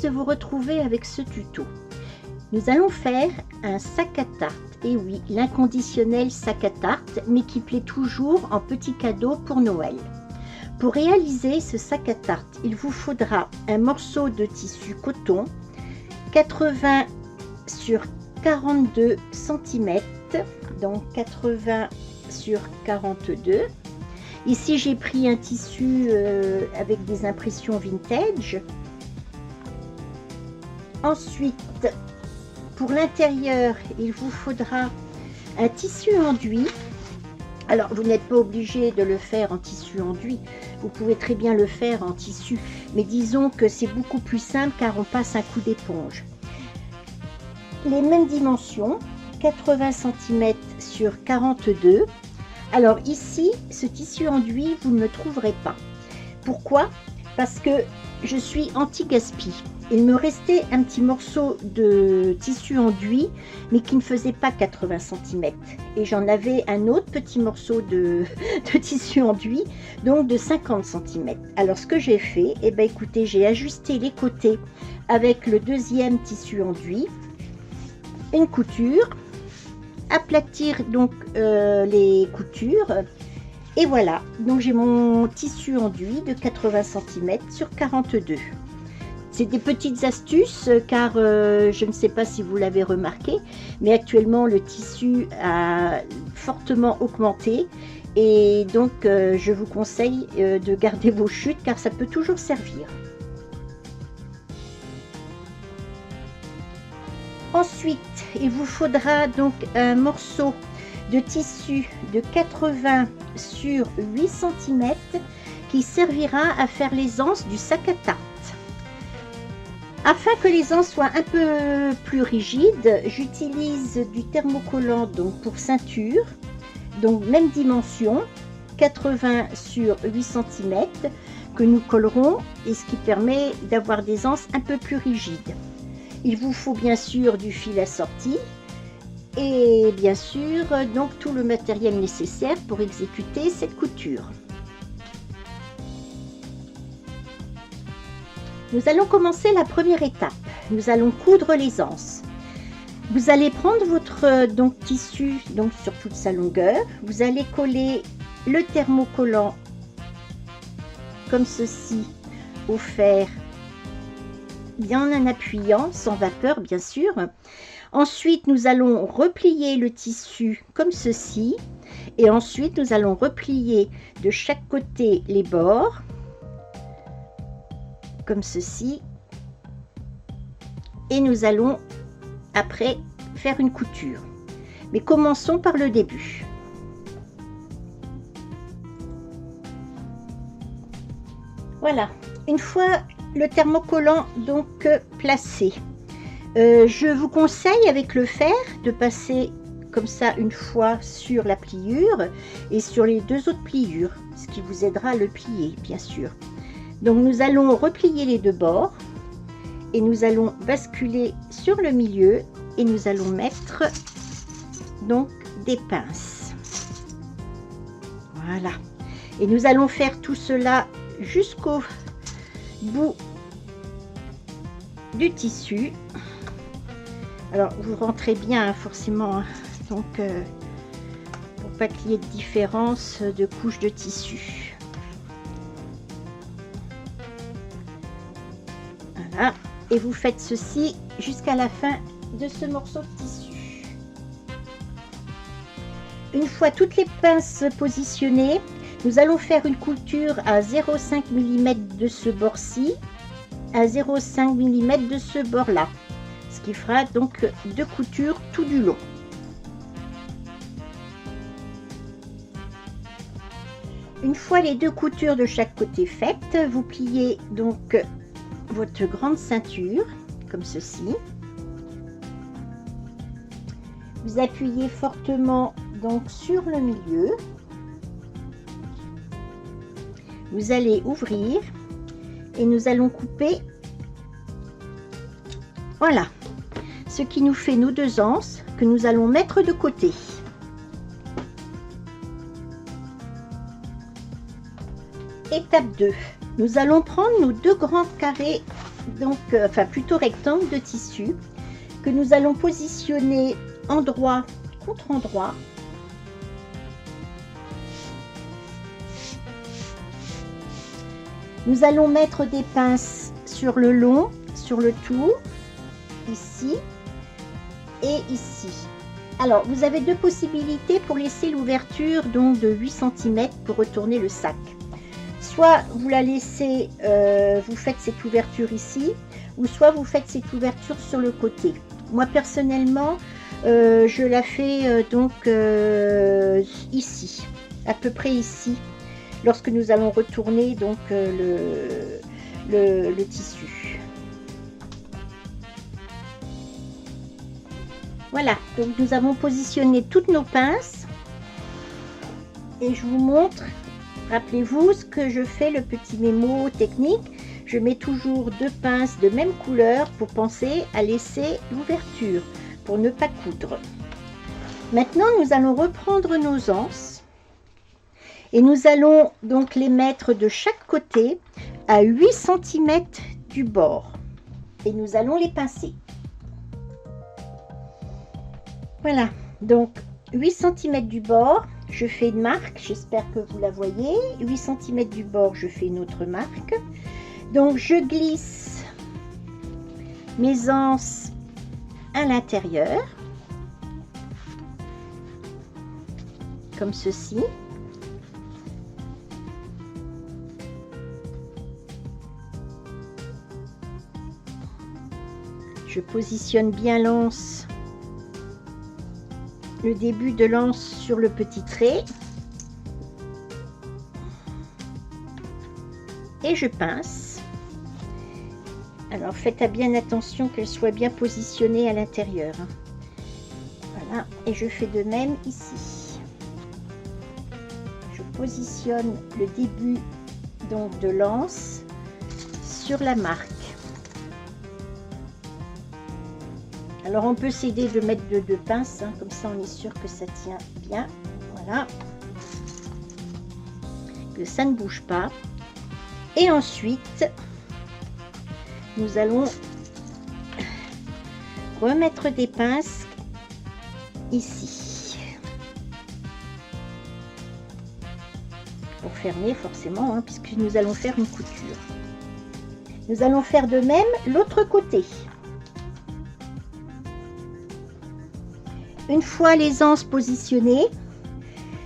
de vous retrouver avec ce tuto. Nous allons faire un sac à tarte. Et oui, l'inconditionnel sac à tarte, mais qui plaît toujours en petit cadeau pour Noël. Pour réaliser ce sac à tarte, il vous faudra un morceau de tissu coton, 80 sur 42 cm, donc 80 sur 42. Ici, j'ai pris un tissu avec des impressions vintage. Ensuite, pour l'intérieur, il vous faudra un tissu enduit. Alors, vous n'êtes pas obligé de le faire en tissu enduit. Vous pouvez très bien le faire en tissu. Mais disons que c'est beaucoup plus simple car on passe un coup d'éponge. Les mêmes dimensions, 80 cm sur 42. Alors ici, ce tissu enduit, vous ne le trouverez pas. Pourquoi? Parce que je suis anti-gaspi. Il me restait un petit morceau de tissu enduit, mais qui ne faisait pas 80 cm. Et j'en avais un autre petit morceau de tissu enduit, donc de 50 cm. Alors ce que j'ai fait, eh bien, écoutez, j'ai ajusté les côtés avec le deuxième tissu enduit, une couture, aplatir donc les coutures, et voilà. Donc j'ai mon tissu enduit de 80 cm sur 42. C'est des petites astuces car je ne sais pas si vous l'avez remarqué, mais actuellement le tissu a fortement augmenté et donc je vous conseille de garder vos chutes car ça peut toujours servir. Ensuite, il vous faudra donc un morceau de tissu de 80 sur 8 cm qui servira à faire les anses du sac à tarte. Afin que les anses soient un peu plus rigides, j'utilise du thermocollant donc pour ceinture, donc même dimension, 80 sur 8 cm que nous collerons et ce qui permet d'avoir des anses un peu plus rigides. Il vous faut bien sûr du fil assorti et bien sûr donc tout le matériel nécessaire pour exécuter cette couture. Nous allons commencer la première étape. Nous allons coudre les anses. Vous allez prendre votre tissu donc sur toute sa longueur. Vous allez coller le thermocollant comme ceci au fer, bien en appuyant, sans vapeur bien sûr. Ensuite, nous allons replier le tissu comme ceci. Et ensuite, nous allons replier de chaque côté les bords comme ceci, et nous allons après faire une couture, mais commençons par le début. Voilà, une fois le thermocollant donc placé, je vous conseille avec le fer de passer comme ça une fois sur la pliure et sur les deux autres pliures, ce qui vous aidera à le plier bien sûr. Donc nous allons replier les deux bords et nous allons basculer sur le milieu et nous allons mettre donc des pinces. Voilà. Et nous allons faire tout cela jusqu'au bout du tissu. Alors vous rentrez bien forcément, donc pour pas qu'il y ait de différence de couches de tissu. Voilà. Et vous faites ceci jusqu'à la fin de ce morceau de tissu. Une fois toutes les pinces positionnées, nous allons faire une couture à 0,5 mm de ce bord-ci, à 0,5 mm de ce bord-là, ce qui fera donc deux coutures tout du long. Une fois les deux coutures de chaque côté faites, vous pliez donc votre grande ceinture comme ceci. Vous appuyez fortement donc sur le milieu. Vous allez ouvrir et nous allons couper. Voilà, ce qui nous fait nos deux anses que nous allons mettre de côté. Étape 2. Nous allons prendre nos deux grands carrés donc, enfin plutôt rectangle de tissu que nous allons positionner endroit contre endroit. Nous allons mettre des pinces sur le long, sur le tour, ici et ici. Alors, vous avez deux possibilités pour laisser l'ouverture donc de 8 cm pour retourner le sac. Soit vous la laissez, vous faites cette ouverture ici, ou soit vous faites cette ouverture sur le côté. Moi personnellement, je la fais donc ici, à peu près ici, lorsque nous allons retourner donc le tissu. Voilà, donc nous avons positionné toutes nos pinces et je vous montre, rappelez-vous ce que je fais, le petit mémo technique, je mets toujours deux pinces de même couleur pour penser à laisser l'ouverture, pour ne pas coudre. Maintenant, nous allons reprendre nos anses et nous allons donc les mettre de chaque côté à 8 cm du bord et nous allons les pincer. Voilà, donc 8 cm du bord, je fais une marque, j'espère que vous la voyez. 8 cm du bord, je fais une autre marque. Donc je glisse mes anses à l'intérieur, comme ceci. Je positionne bien l'anse, le début de l'anse sur le petit trait et je pince. Alors faites bien attention qu'elle soit bien positionnée à l'intérieur. Voilà, et je fais de même ici. Je positionne le début donc de l'anse sur la marque. Alors on peut s'aider de mettre deux pinces, hein, comme ça on est sûr que ça tient bien. Voilà, que ça ne bouge pas. Et ensuite, nous allons remettre des pinces ici pour fermer forcément, hein, puisque nous allons faire une couture. Nous allons faire de même l'autre côté. Une fois les anses positionnées,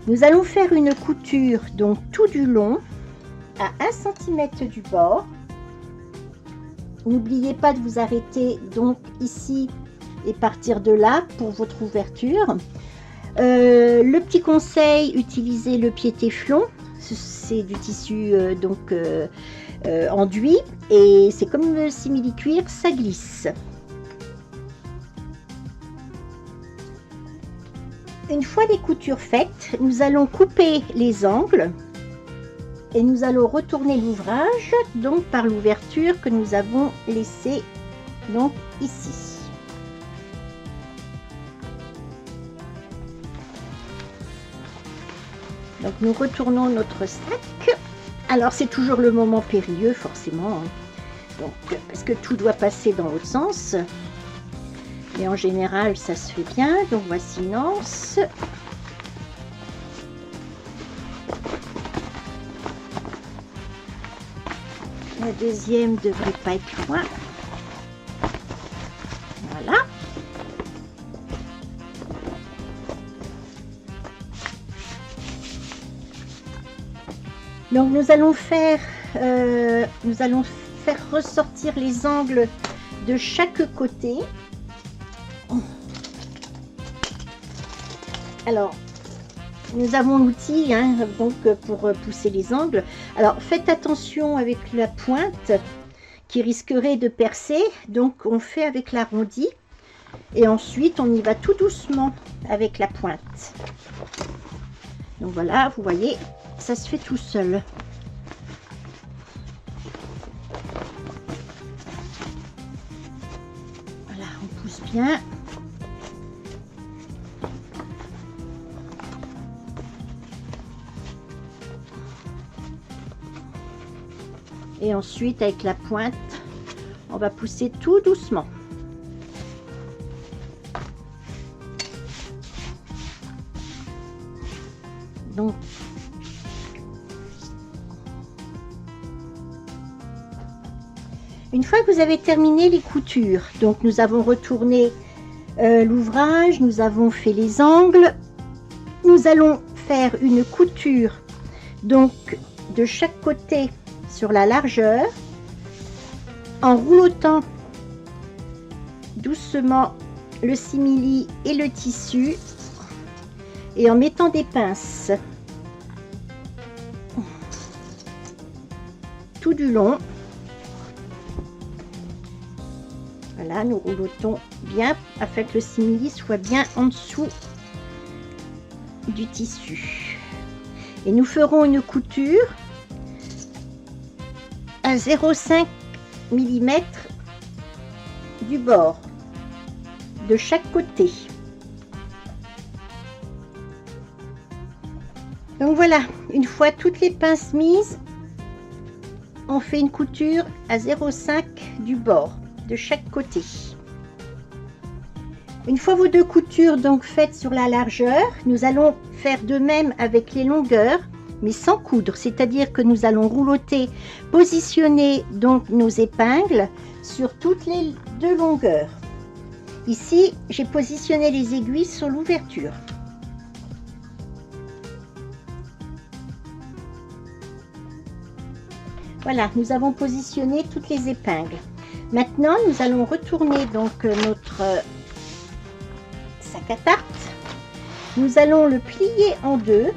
nous allons faire une couture donc tout du long à 1 cm du bord. N'oubliez pas de vous arrêter donc ici et partir de là pour votre ouverture. Le petit conseil, utilisez le pied téflon, c'est du tissu enduit et c'est comme le simili-cuir, ça glisse. Une fois les coutures faites, nous allons couper les angles et nous allons retourner l'ouvrage donc par l'ouverture que nous avons laissée donc ici. Donc nous retournons notre sac. Alors c'est toujours le moment périlleux forcément, hein. Donc parce que tout doit passer dans l'autre sens. Et en général, ça se fait bien. Donc voici une anse. La deuxième devrait pas être loin. Voilà. Donc nous allons faire ressortir les angles de chaque côté. Alors, nous avons l'outil hein, donc pour pousser les angles. Alors, faites attention avec la pointe qui risquerait de percer. Donc, on fait avec l'arrondi. Et ensuite, on y va tout doucement avec la pointe. Donc voilà, vous voyez, ça se fait tout seul. Voilà, on pousse bien. Et ensuite, avec la pointe, on va pousser tout doucement. Donc, une fois que vous avez terminé les coutures, donc nous avons retourné l'ouvrage, nous avons fait les angles, nous allons faire une couture donc de chaque côté sur la largeur en roulotant doucement le simili et le tissu et en mettant des pinces tout du long. Voilà, nous roulotons bien afin que le simili soit bien en dessous du tissu. Et nous ferons une couture à 0,5 mm du bord de chaque côté. Donc voilà, une fois toutes les pinces mises, on fait une couture à 0,5 du bord de chaque côté. Une fois vos deux coutures donc faites sur la largeur, nous allons faire de même avec les longueurs, mais sans coudre, c'est-à-dire que nous allons rouloter, positionner donc nos épingles sur toutes les deux longueurs. Ici, j'ai positionné les aiguilles sur l'ouverture. Voilà, nous avons positionné toutes les épingles. Maintenant, nous allons retourner donc notre sac à tarte. Nous allons le plier en deux,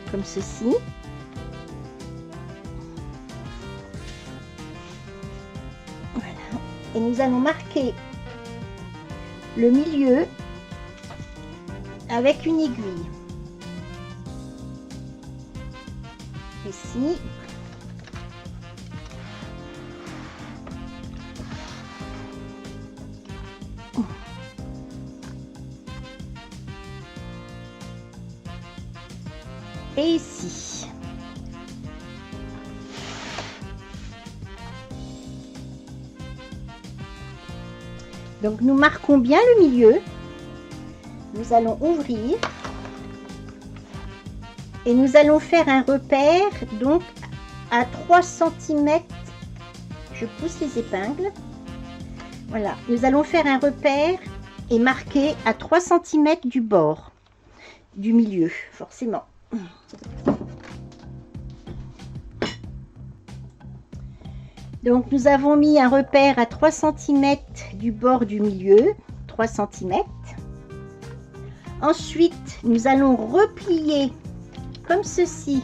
comme ceci. Voilà. Et nous allons marquer le milieu avec une aiguille. Ici. Et ici. Donc nous marquons bien le milieu. Nous allons ouvrir et nous allons faire un repère donc à 3 cm. Je pousse les épingles. Voilà, nous allons faire un repère et marquer à 3 cm du bord du milieu, forcément. Donc nous avons mis un repère à 3 cm du bord du milieu, 3 cm. Ensuite, nous allons replier comme ceci.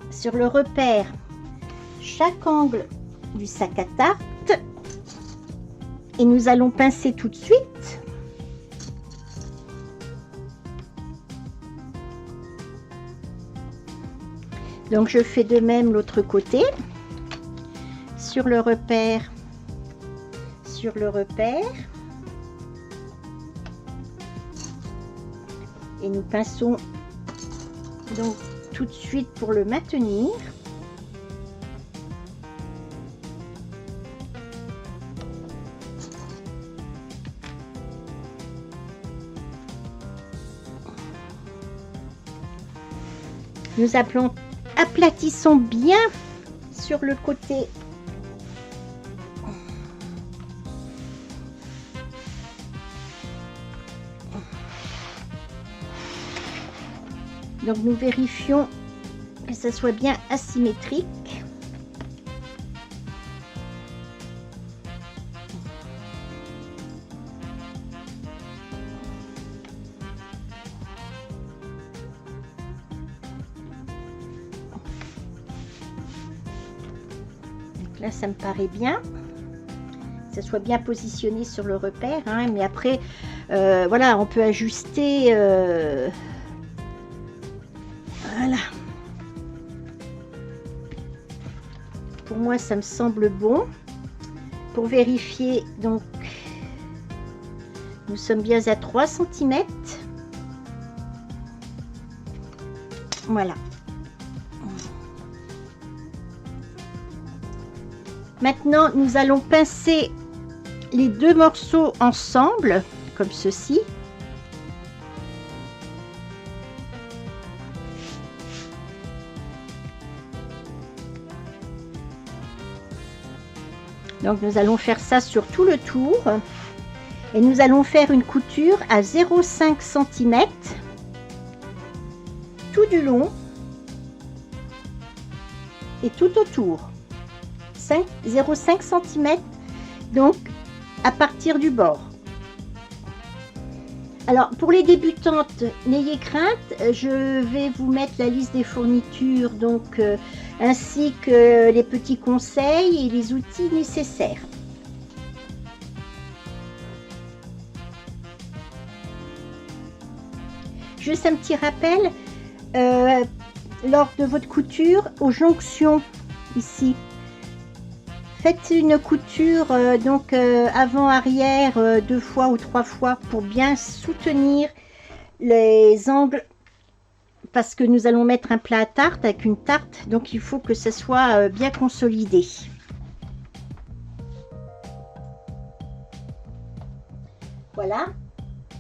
Sur le repère, chaque angle du sac à tarte. Et nous allons pincer tout de suite. Donc je fais de même l'autre côté. Sur le repère. Sur le repère. Et nous pinçons donc tout de suite pour le maintenir. Nous aplatissons bien sur le côté. Donc nous vérifions que ça soit bien asymétrique. Là, ça me paraît bien. Que ça soit bien positionné sur le repère. Hein, mais après, voilà, on peut ajuster. Voilà. Pour moi, ça me semble bon. Pour vérifier, donc, nous sommes bien à 3 cm. Voilà. Maintenant, nous allons pincer les deux morceaux ensemble, comme ceci. Donc nous allons faire ça sur tout le tour et nous allons faire une couture à 0,5 cm tout du long et tout autour. 0,5 cm donc à partir du bord. Alors pour les débutantes, n'ayez crainte, je vais vous mettre la liste des fournitures donc ainsi que les petits conseils et les outils nécessaires. Juste un petit rappel, lors de votre couture, aux jonctions ici, faites une couture donc avant-arrière 2 fois ou 3 fois pour bien soutenir les angles, parce que nous allons mettre un plat à tarte avec une tarte, donc il faut que ce soit bien consolidé. Voilà,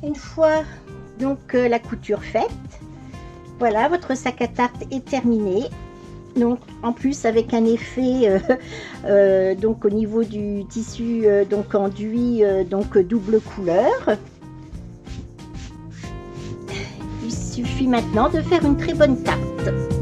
une fois donc la couture faite, voilà, votre sac à tarte est terminé. Donc en plus avec un effet donc au niveau du tissu donc enduit donc double couleur. Il suffit maintenant de faire une très bonne tarte.